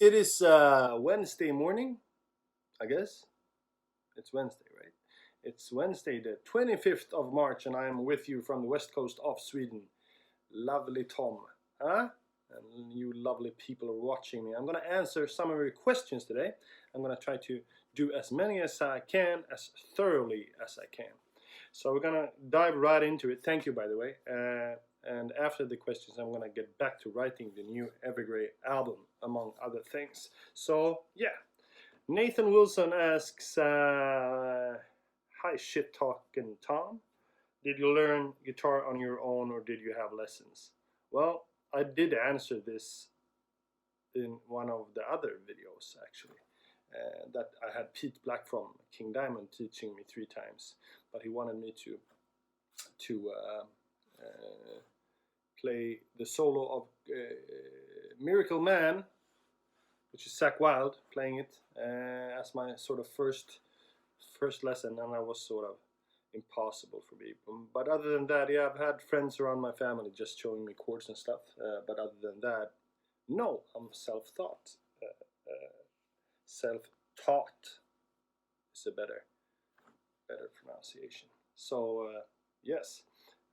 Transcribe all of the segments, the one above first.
It is Wednesday morning, I guess. It's Wednesday, right? It's Wednesday, the 25th of March, and I am with you from the west coast of Sweden. Lovely Tom, huh? And you lovely people are watching me. I'm going to answer some of your questions today. I'm going to try to do as many as I can, as thoroughly as I can. So we're going to dive right into it. Thank you, by the way. And after the questions, I'm going to get back to writing the new Evergrey album, among other things. So, yeah. Nathan Wilson asks, hi, shit talking Tom. Did you learn guitar on your own or did you have lessons? Well, I did answer this in one of the other videos, actually. That I had Pete Black from King Diamond teaching me 3 times, but he wanted me to play the solo of Miracle Man, which is Zach Wild playing it as my sort of first lesson, and that was sort of impossible for me. But other than that, yeah, I've had friends around my family just showing me chords and stuff. But other than that, no, I'm self-taught. Self-taught is a better pronunciation. So yes,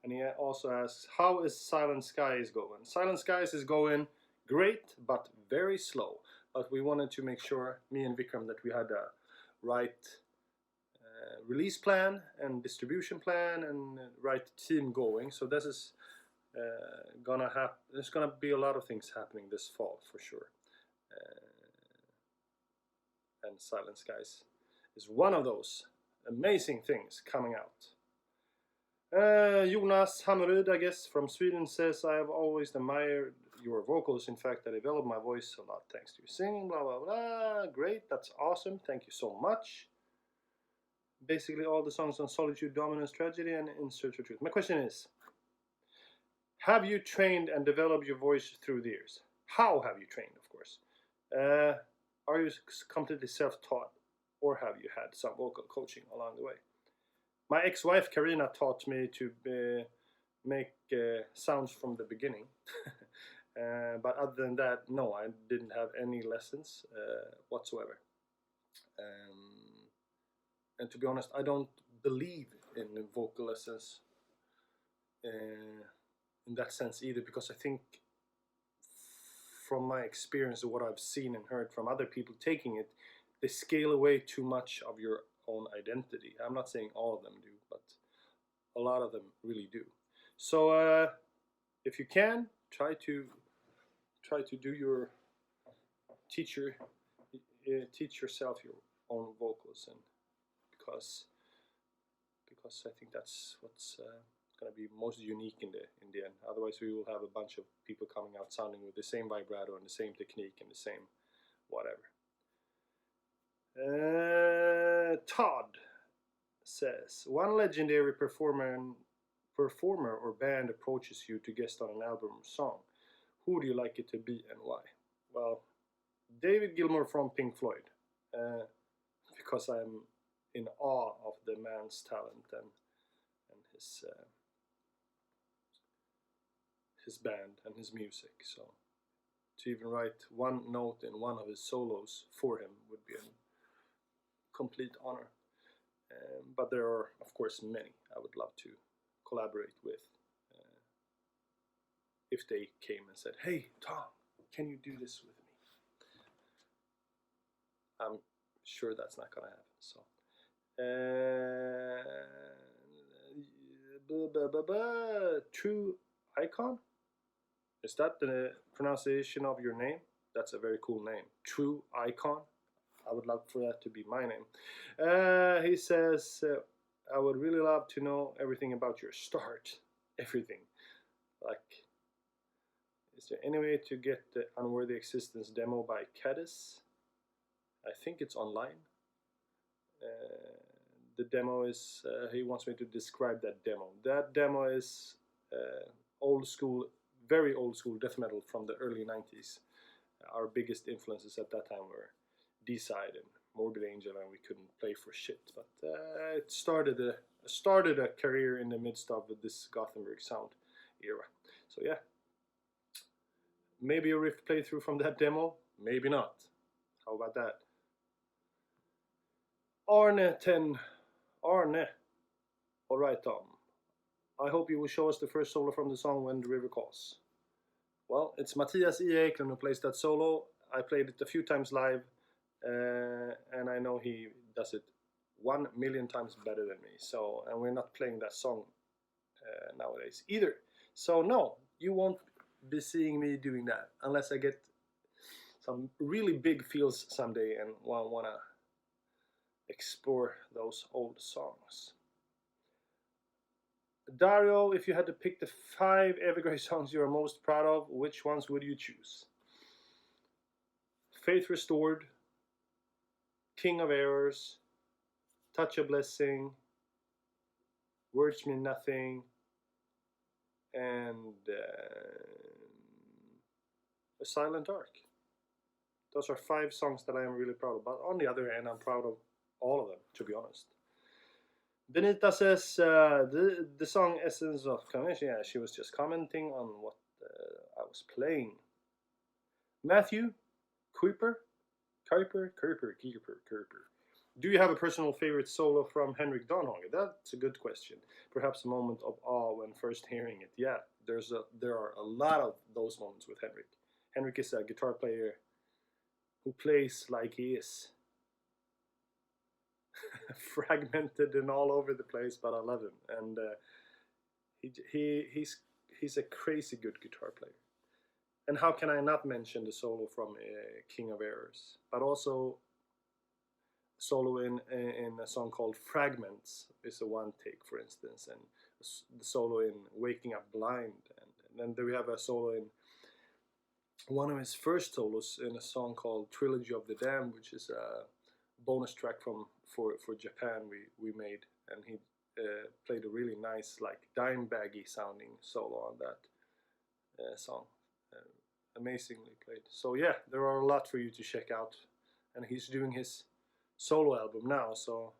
and he also asks, how is Silent Skies going? Silent Skies is going great, but very slow. But we wanted to make sure, me and Vikram, that we had a right release plan and distribution plan and right team going. So this is gonna happen. There's gonna be a lot of things happening this fall for sure. And Silent Skies is one of those amazing things coming out. Jonas Hammerud, I guess, from Sweden says, I have always admired your vocals. In fact, I developed my voice a lot thanks to your singing, blah, blah, blah. Great, that's awesome. Thank you so much. Basically, all the songs on Solitude, Dominance, Tragedy, and In Search of Truth. My question is, have you trained and developed your voice through the years? How have you trained, of course? Are you completely self-taught, or have you had some vocal coaching along the way? My ex-wife Karina taught me to make sounds from the beginning. But other than that, no, I didn't have any lessons whatsoever. And to be honest, I don't believe in vocal lessons in that sense either, because I think from my experience of what I've seen and heard from other people taking it, they scale away too much of your own identity. I'm not saying all of them do, but a lot of them really do. So if you can, try to do your teach yourself your own vocals, and because I think that's what's going to be most unique in the end. Otherwise, we will have a bunch of people coming out sounding with the same vibrato and the same technique and the same whatever. Todd says, one legendary performer or band approaches you to guest on an album or song. Who would you like it to be and why? Well, David Gilmour from Pink Floyd, because I'm in awe of the man's talent and his band and his music. So to even write one note in one of his solos for him would be a complete honor. But there are, of course, many I would love to collaborate with. If they came and said, hey, Tom, can you do this with me? I'm sure that's not going to happen. So, True Icon? Is that the pronunciation of your name? That's a very cool name. True Icon? I would love for that to be my name. He says, I would really love to know everything about your start. Everything. Like, is there any way to get the Unworthy Existence demo by Caddis? I think it's online. The demo is, he wants me to describe that demo. That demo is old school, very old school death metal from the early 90s. Our biggest influences at that time were D-Side and Morbid Angel, and we couldn't play for shit. But it started a career in the midst of this Gothenburg sound era. So yeah, maybe a riff playthrough from that demo. maybe not. How about that? Arne 10. Arne. Alright, Tom. I hope you will show us the first solo from the song When the River Calls. Well, it's Matthias E. Eklund who plays that solo. I played it a few times live, and I know he does it 1,000,000 times better than me. So, and we're not playing that song nowadays either. So no, you won't be seeing me doing that unless I get some really big feels someday and wanna explore those old songs. Dario, if you had to pick the 5 Evergrey songs you are most proud of, which ones would you choose? Faith Restored, King of Errors, Touch a Blessing, Words Mean Nothing, and A Silent Ark. Those are 5 songs that I am really proud of. But on the other hand, I'm proud of all of them, to be honest. Benita says the song Essence of Convention. Yeah, she was just commenting on what I was playing. Matthew, Kuiper. Do you have a personal favorite solo from Henrik Donhage? That's a good question. Perhaps a moment of awe when first hearing it. Yeah, there are a lot of those moments with Henrik. Henrik is a guitar player who plays like he is. Fragmented and all over the place, but I love him, and he's a crazy good guitar player. And how can I not mention the solo from King of Errors, but also solo in a song called Fragments is a one take, for instance, and the solo in Waking Up Blind, and then we have a solo in one of his first solos in a song called Trilogy of the Damned, which is a bonus track for Japan we made, and he played a really nice, like, Dimebaggy sounding solo on that song. Amazingly played. So yeah, there are a lot for you to check out, and he's doing his solo album now, so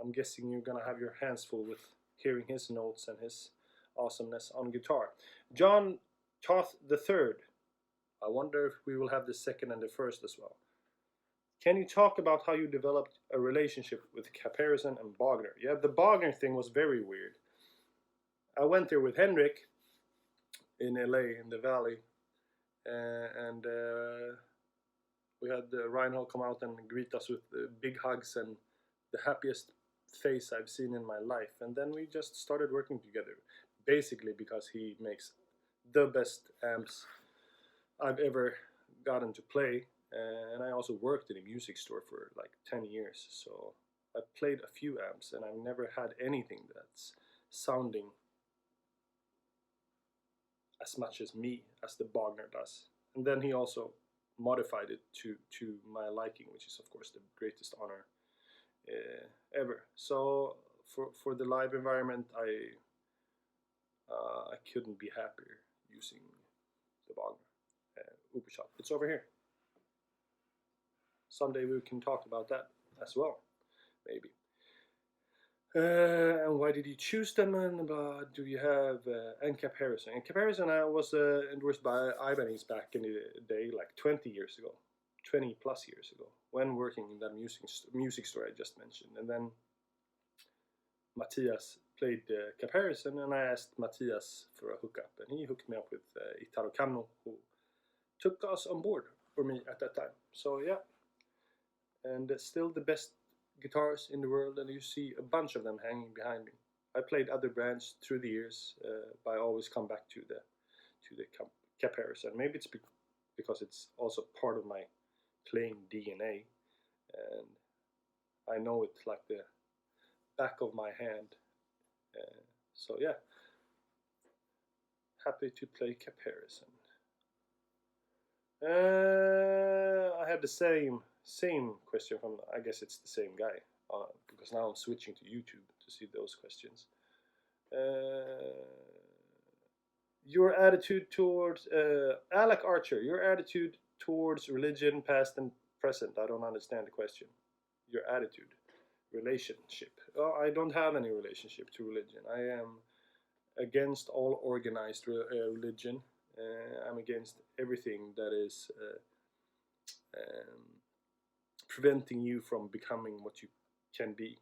I'm guessing you're gonna have your hands full with hearing his notes and his awesomeness on guitar. John Toth III. I wonder if we will have the second and the first as well. Can you talk about how you developed a relationship with Caparison and Bogner? Yeah, the Bogner thing was very weird. I went there with Henrik in LA, in the Valley, and we had Reinhold come out and greet us with big hugs and the happiest face I've seen in my life. And then we just started working together, basically because he makes the best amps I've ever gotten to play. And I also worked in a music store for like 10 years, so I played a few amps, and I've never had anything that's sounding as much as me as the Bogner does. And then he also modified it to my liking, which is of course the greatest honor ever. So for the live environment, I couldn't be happier using the Bogner Ubershot. It's over here. Someday we can talk about that as well, maybe. And why did you choose them? And do you have and Caparison? And Caparison was endorsed by Ibanez back in the day, like 20 years ago, 20 plus years ago, when working in that music store I just mentioned. And then Matthias played Caparison, and I asked Matthias for a hookup, and he hooked me up with Itaro Kanno, who took us on board for me at that time. So yeah. And still the best guitars in the world, and you see a bunch of them hanging behind me. I played other brands through the years, but I always come back to the Caparison. Maybe it's because it's also part of my playing DNA, and I know it like the back of my hand. So yeah, happy to play Caparison. I had the same question from, I guess it's the same guy, because now I'm switching to YouTube to see those questions. Your attitude towards Alec Archer, your attitude towards religion, past and present. I don't understand the question. Your attitude, relationship. Oh, I don't have any relationship to religion. I am against all organized religion. I'm against everything that is preventing you from becoming what you can be.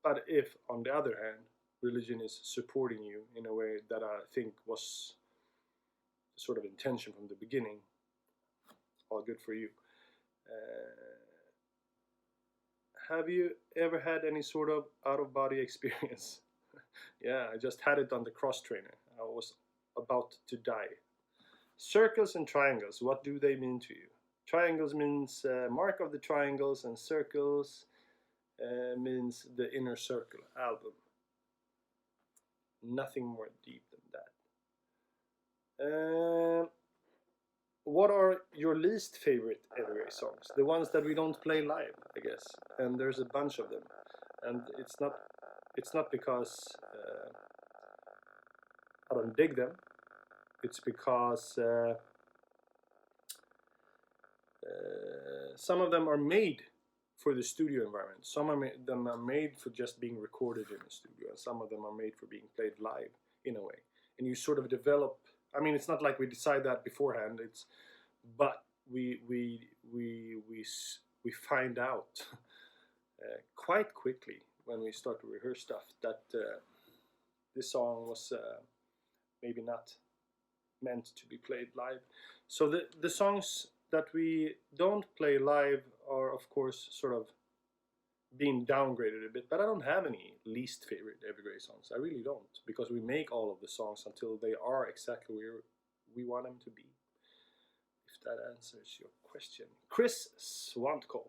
But if, on the other hand, religion is supporting you in a way that I think was the sort of intention from the beginning, all good for you. Have you ever had any sort of out-of-body experience? Yeah, I just had it on the cross trainer. I was about to die. Circles and triangles, what do they mean to you? Triangles means mark of the triangles, and circles means the Inner Circle album. Nothing more deep than that. What are your least favorite Evergrey songs? The ones that we don't play live, I guess. And there's a bunch of them. And it's not because I don't dig them. It's because some of them are made for the studio environment. Some of them are made for just being recorded in the studio, and some of them are made for being played live in a way. And you sort of develop. I mean, it's not like we decide that beforehand. But we find out quite quickly when we start to rehearse stuff that this song was maybe not meant to be played live. So the songs that we don't play live are, of course, sort of being downgraded a bit, but I don't have any least favorite Evergrey songs. I really don't, because we make all of the songs until they are exactly where we want them to be. If that answers your question. Chris Swantko.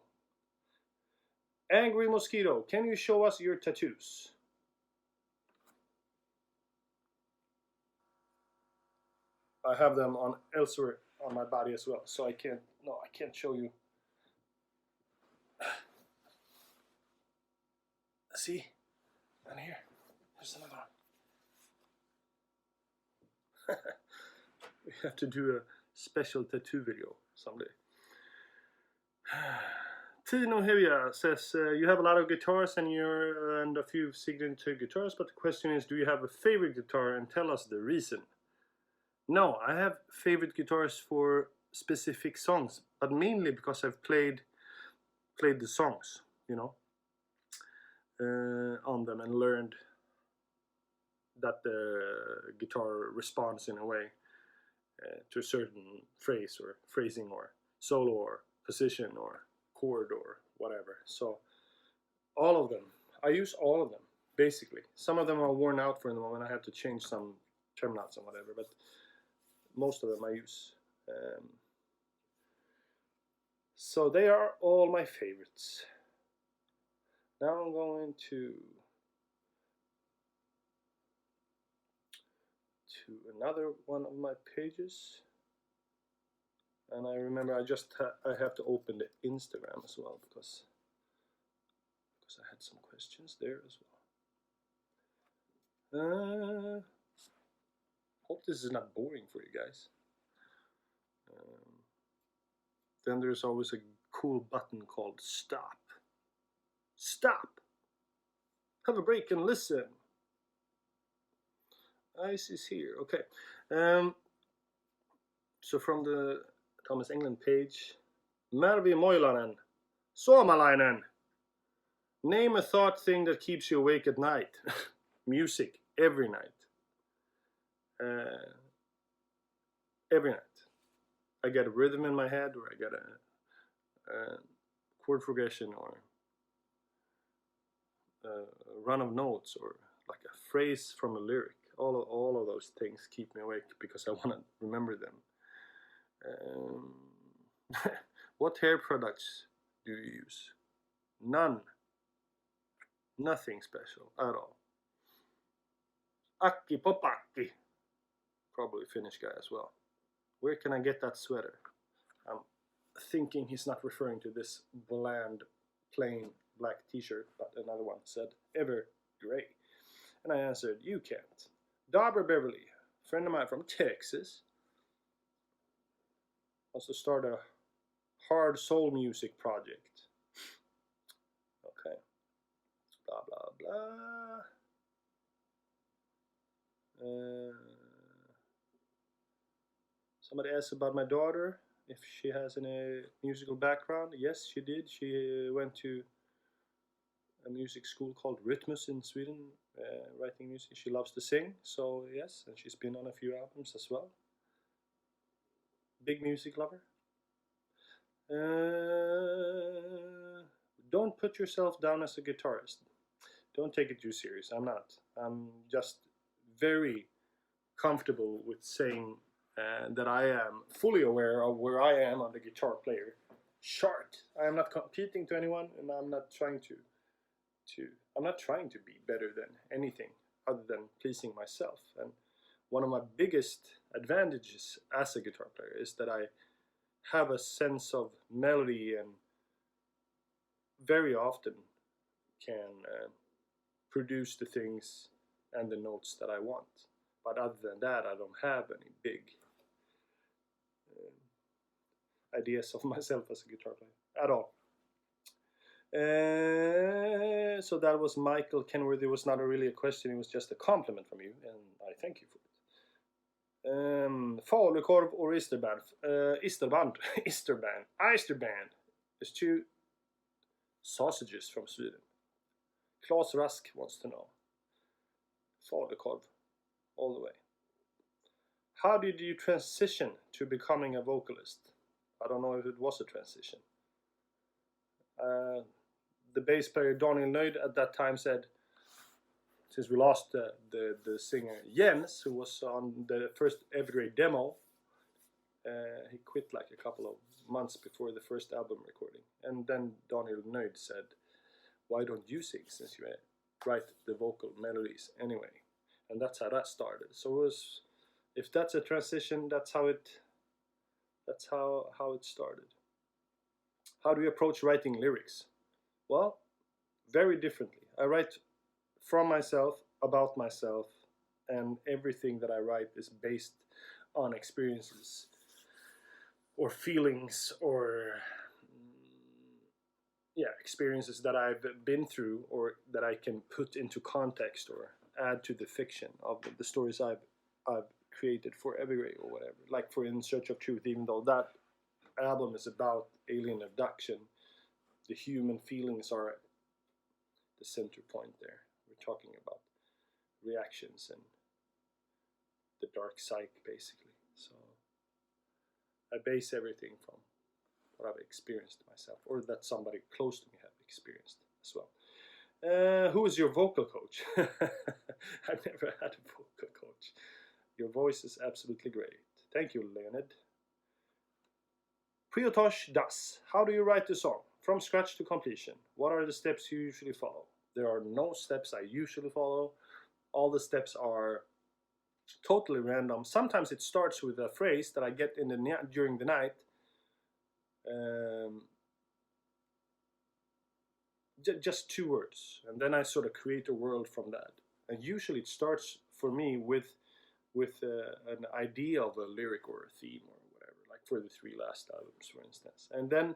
Angry Mosquito, can you show us your tattoos? I have them on elsewhere on my body as well, so I can't show you. See? And here. There's another one. We have to do a special tattoo video someday. Tino Hevia says, you have a lot of guitars and a few signature guitars, but the question is, do you have a favorite guitar, and tell us the reason? No, I have favorite guitars for specific songs, but mainly because I've played the songs, you know, on them, and learned that the guitar responds in a way to a certain phrase or phrasing or solo or position or chord or whatever. So all of them, I use all of them basically. Some of them are worn out for the moment. I have to change some terminals and whatever, but most of them I use. So they are all my favorites. Now I'm going to another one of my pages, and I remember I have to open the Instagram as well, because I had some questions there as well. Hope this is not boring for you guys. Then there's always a cool button called stop. Stop! Have a break and listen. Ice is here. Okay. So from the Thomas England page, Mervi Moilanen, Suomalainen. Name a thought thing that keeps you awake at night. Music, every night. Every night. I get a rhythm in my head, or I get a chord progression, or a run of notes, or like a phrase from a lyric. All of those things keep me awake because I want to remember them. What hair products do you use? None. Nothing special at all. Akki Popakki. Probably Finnish guy as well. Where can I get that sweater? I'm thinking he's not referring to this bland, plain black t-shirt, but another one said ever gray. And I answered, you can't. Dauber Beverly, friend of mine from Texas, wants to start a hard soul music project. Okay. Blah, blah, blah. Somebody asked about my daughter. if she has any musical background. Yes, she did. She went to a music school called Rytmus in Sweden, writing music. She loves to sing, so yes, and she's been on a few albums as well. Big music lover. Don't put yourself down as a guitarist. Don't take it too serious. I'm not. I'm just very comfortable with saying that I am fully aware of where I am on the guitar player chart. I am not competing to anyone, and I'm not trying to I'm not trying to be better than anything other than pleasing myself. And one of my biggest advantages as a guitar player is that I have a sense of melody and very often can produce the things and the notes that I want. But other than that, I don't have any big ideas of myself as a guitar player at all. So that was Michael Kenworthy. It was not really a question, it was just a compliment from you, and I thank you for it. Falukorv or Isterband? Isterband is two sausages from Sweden. Claes Rask wants to know. Falukorv, all the way. How did you transition to becoming a vocalist? I don't know if it was a transition. The bass player Daniel Nøyd at that time said, since we lost the singer Jens, who was on the first Evergrey demo, he quit like a couple of months before the first album recording. And then Daniel Nøyd said, why don't you sing, since you write the vocal melodies anyway? And that's how that started. So it was, if that's a transition, that's how it started. How do you approach writing lyrics? Well, very differently. I write from myself, about myself, and everything that I write is based on experiences or feelings or experiences that I've been through or that I can put into context or add to the fiction of the stories I've created for Evergrey or whatever. Like for In Search of Truth, even though that album is about alien abduction, the human feelings are at the center point there. We're talking about reactions and the dark psyche, basically. So I base everything from what I've experienced myself, or that somebody close to me have experienced as well. Who is your vocal coach? I've never had a vocal coach. Your voice is absolutely great. Thank you, Leonid. Priotosh Das. How do you write the song? From scratch to completion. What are the steps you usually follow? There are no steps I usually follow. All the steps are totally random. Sometimes it starts with a phrase that I get during the night. Just two words, and then I sort of create a world from that. And usually it starts for me with an idea of a lyric or a theme or whatever, like for the three last albums, for instance. And then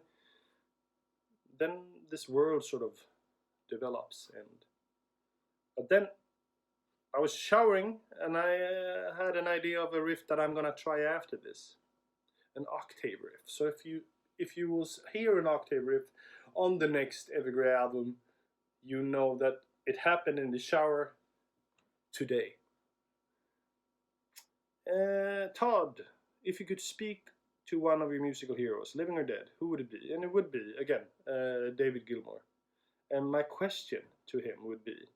this world sort of develops. But then I was showering and I had an idea of a riff that I'm gonna try after this, an octave riff. So if you will hear an octave riff on the next Evergrey album, you know that it happened in the shower today. Todd, if you could speak to one of your musical heroes, living or dead, who would it be? And it would be, again, David Gilmour. And my question to him would be,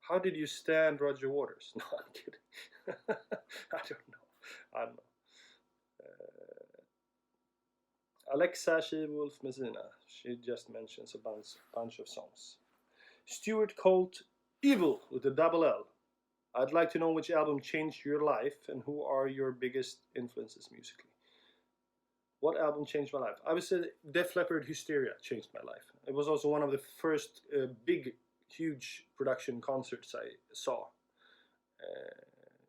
how did you stand Roger Waters? No, I'm kidding. I don't know. Alexa She-Wolf Messina. She just mentions a bunch of songs. Stuart Colt Evil with a double L. I'd like to know which album changed your life and who are your biggest influences musically. What album changed my life? I would say Def Leppard Hysteria changed my life. It was also one of the first big, huge production concerts I saw.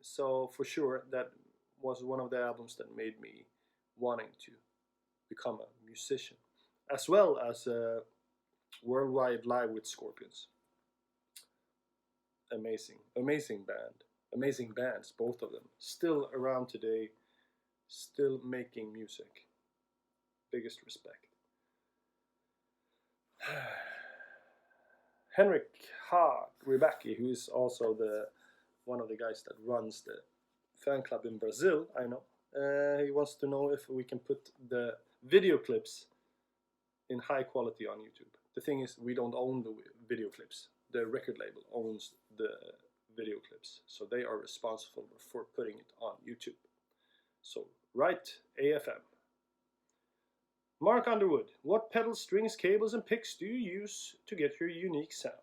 So for sure, that was one of the albums that made me wanting to become a musician, as well as Worldwide Live with Scorpions. Amazing band, amazing bands, both of them, still around today, still making music. Biggest respect. Henrik Rebecki, who is also one of the guys that runs the fan club in Brazil, I know. He wants to know if we can put the video clips in high quality on YouTube. The thing is, we don't own the video clips. The record label owns the video clips, so they are responsible for putting it on YouTube. So write AFM. Mark Underwood, what pedals, strings, cables and picks do you use to get your unique sound?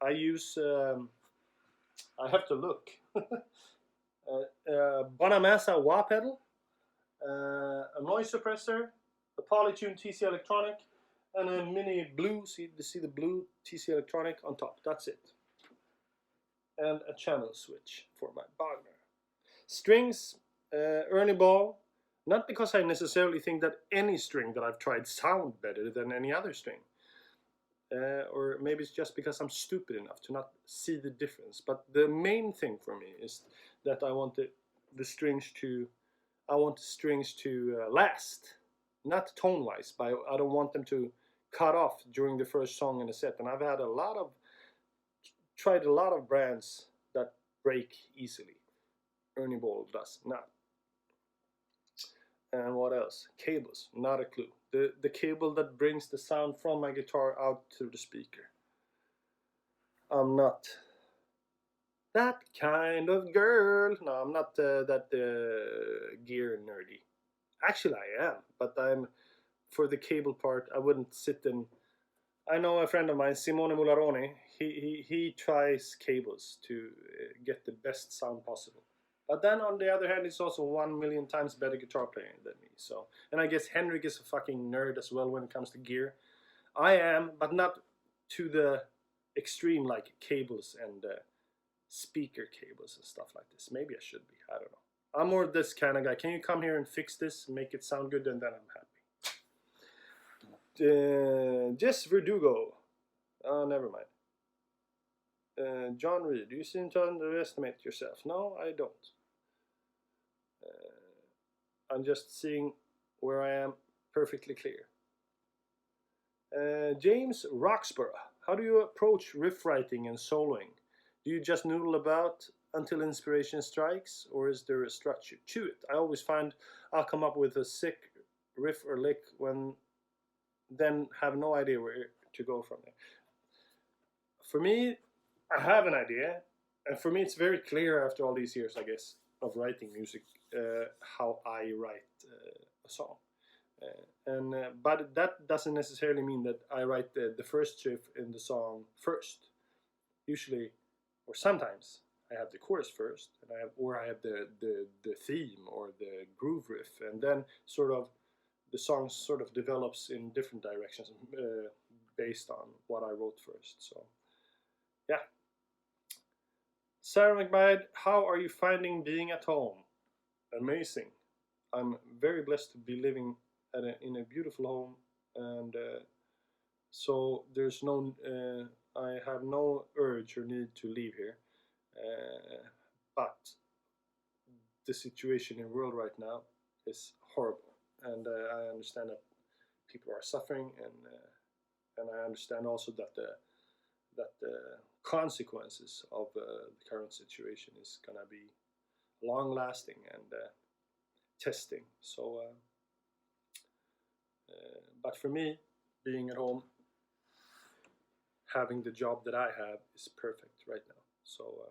I use, I have to look, Bonamassa wah pedal, a noise suppressor, a Polytune TC Electronic, and a mini blue, see the blue TC Electronic on top, that's it. And a channel switch for my Wagner. Strings, Ernie Ball, not because I necessarily think that any string that I've tried sound better than any other string. Or maybe it's just because I'm stupid enough to not see the difference. But the main thing for me is that I want the strings to last, not tone-wise. But I don't want them to cut off during the first song in a set. And I've had tried a lot of brands that break easily. Ernie Ball does not. And what else? Cables, not a clue. The cable that brings the sound from my guitar out to the speaker. I'm not that kind of girl. No, I'm not that gear nerdy. Actually, I am, but for the cable part, I wouldn't sit and. I know a friend of mine, Simone Mularoni. He tries cables to get the best sound possible. But then on the other hand, he's also 1,000,000 times better guitar player than me. So, and I guess Henrik is a fucking nerd as well when it comes to gear. I am, but not to the extreme like cables and speaker cables and stuff like this. Maybe I should be. I don't know. I'm more this kind of guy. Can you come here and fix this, make it sound good, and then I'm happy. Jess Verdugo. Oh, never mind. John Reed, do you seem to underestimate yourself? No, I don't. I'm just seeing where I am perfectly clear. James Roxborough, how do you approach riff writing and soloing? Do you just noodle about until inspiration strikes, or is there a structure to it? I always find I'll come up with a sick riff or lick then have no idea where to go from there. For me, I have an idea, and for me it's very clear after all these years, I guess, of writing music, how I write a song. But that doesn't necessarily mean that I write the first riff in the song first. Usually, or sometimes, I have the chorus first, and I have the theme or the groove riff, and then the song sort of develops in different directions based on what I wrote first. So, yeah. Sarah McBride, how are you finding being at home? Amazing. I'm very blessed to be living in a beautiful home, and so there's I have no urge or need to leave here. But the situation in the world right now is horrible, and I understand that people are suffering, and I understand also that the consequences of the current situation is gonna be long-lasting and testing. So, but for me, being at home, having the job that I have is perfect right now. So,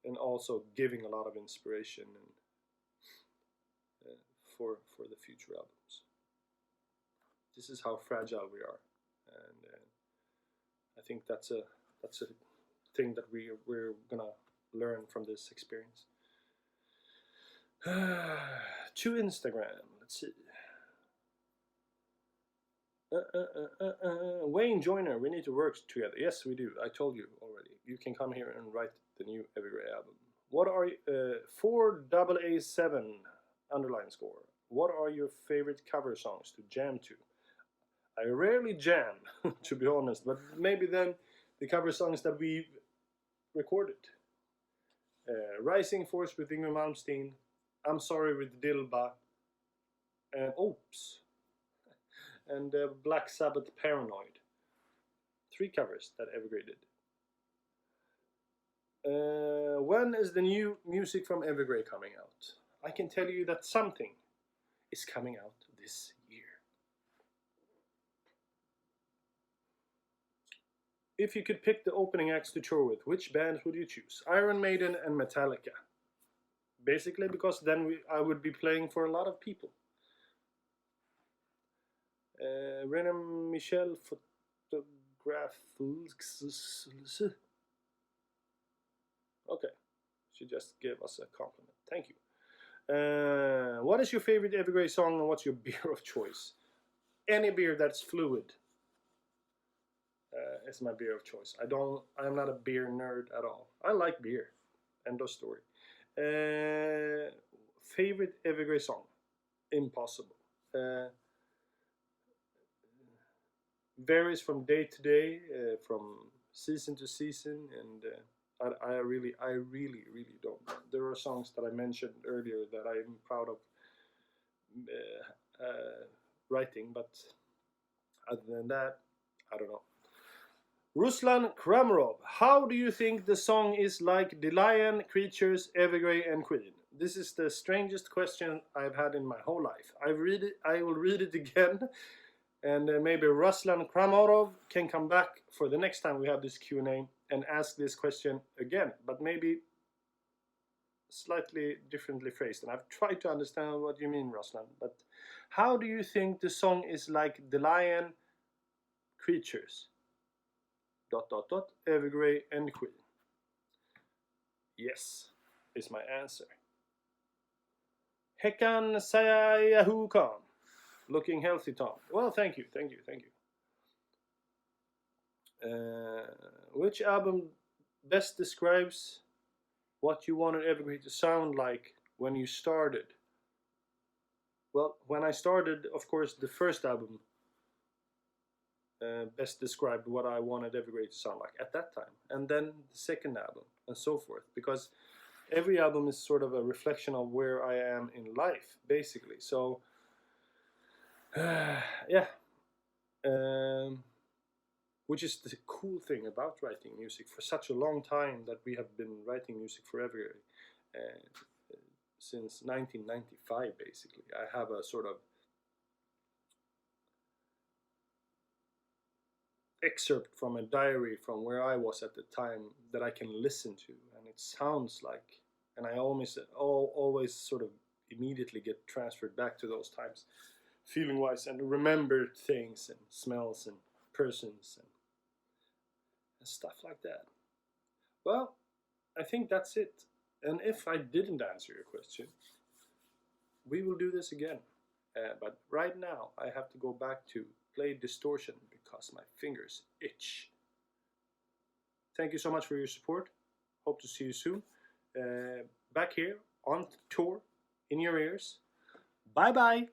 and also giving a lot of inspiration and for the future albums. This is how fragile we are, and I think that's a thing that we're gonna learn from this experience. To Instagram, let's see. Wayne Joyner, we need to work together. Yes, we do. I told you already. You can come here and write the new Evergrey album. What are you, 4AA7 underline score? What are your favorite cover songs to jam to? I rarely jam, to be honest, but maybe then the cover songs that we've recorded. Rising Force with Yngwie Malmsteen, I'm Sorry with Dilba, and Oops, and Black Sabbath Paranoid. 3 covers that Evergrey did. When is the new music from Evergrey coming out? I can tell you that something is coming out this year. If you could pick the opening acts to tour with, which bands would you choose? Iron Maiden and Metallica. Basically because then I would be playing for a lot of people. René Michel photograph. Okay, she just gave us a compliment. Thank you. What is your favorite Evergrey song and what's your beer of choice? Any beer that's fluid is my beer of choice. I'm not a beer nerd at all. I like beer. End of story. Favorite Evergrey song? Impossible. Varies from day to day, from season to season, and I really don't. There are songs that I mentioned earlier that I'm proud of writing, but other than that, I don't know. Ruslan Kramrov, how do you think the song is like The Lion, Creatures, Evergrey, and Queen? This is the strangest question I've had in my whole life. I will read it again, and maybe Ruslan Kramrov can come back for the next time we have this Q&A and ask this question again, but maybe slightly differently phrased. And I've tried to understand what you mean, Ruslan, but how do you think the song is like The Lion, Creatures, ... Evergrey, and Queen? Yes, is my answer. Hekan Sayahu Khan. Looking healthy, Tom. Well, thank you. Which album best describes what you wanted Evergrey to sound like when you started? Well, when I started, of course, the first album best described what I wanted Evergrey to sound like at that time, and then the second album, and so forth, because every album is sort of a reflection of where I am in life, basically. So yeah, which is the cool thing about writing music for such a long time, that we have been writing music forever, since 1995 basically. I have a sort of excerpt from a diary from where I was at the time that I can listen to, and it sounds like, and I always sort of immediately get transferred back to those times, feeling wise, and remember things and smells and persons and stuff like that. Well, I think that's it. And if I didn't answer your question, we will do this again. But right now I have to go back to play distortion because my fingers itch. Thank you so much for your support. Hope to see you soon. Back here on tour in your ears. Bye bye.